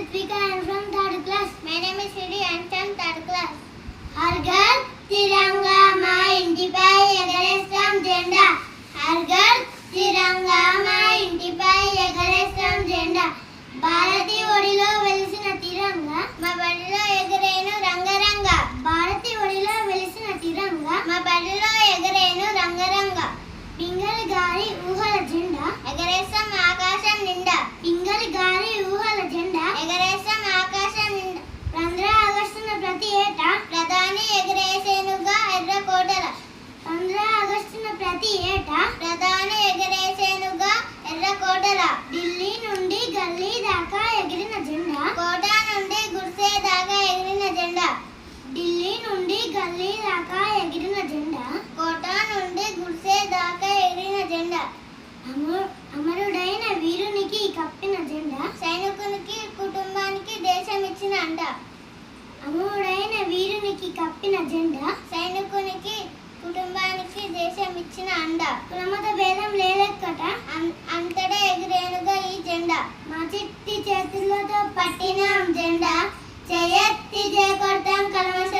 Ritvika. I am from third class. My name is Siri. I am from third class. हर घर तिरंगा మా ఇంటిపై ఎగరేస్తాం జెండా హర్ ఘర్ తిరంగా మా ఇంటిపై ఎగరేస్తాం జెండా భారతి ఒడిలో వెలిసిన తిరంగా మా బడిలో ఎగరేను రంగరంగ. భారతి ఒడిలో వెలిసిన తిరంగా మా బడిలో ఎగరేను రంగరంగ. పింగళి గారి ఊహల జెండా ఎగరేస్తాం ఆకాశం నిండా. పింగళి గారి ఊహల జెండా ఎగరేస్తాం ఆకాశం నిండా. 15 ఆగస్టున ప్రతి ఏటా ప్రధాని ఎగరేసేనుగా ఎర్రకోటల. 15 ఆగస్టున ప్రతి ఏటా ప్రధాని ఎగరేసేనుగా ఎర్రకోటల. ఢిల్లీ నుండి గల్లీ దాకా ఎగిరిన జెండా కోట నుండి గుడిసె దాకా ఎగిరిన జెండా. ఢిల్లీ నుండి గల్లీ దాకా ఎగిరిన జెండా కోట నుండి గుడిసె దాకా ఎగిరిన జెండా. అమరుడైన వీరునికి కప్పిన జెండా సైనికునికి కుటుంబానికి దేశం ఇచ్చిన అండ. అమరుడైన వీరునికి కప్పిన జెండా సైనికునికి కుటుంబానికి దేశం ఇచ్చిన అండ. కులమత భేదం లేదెక్కట అంతటా ఎగిరేనుగా ఈ జెండా. మా చిట్టి చేతులతో పట్టినాం జెండా చేయెత్తి చేకొడతాం కలమస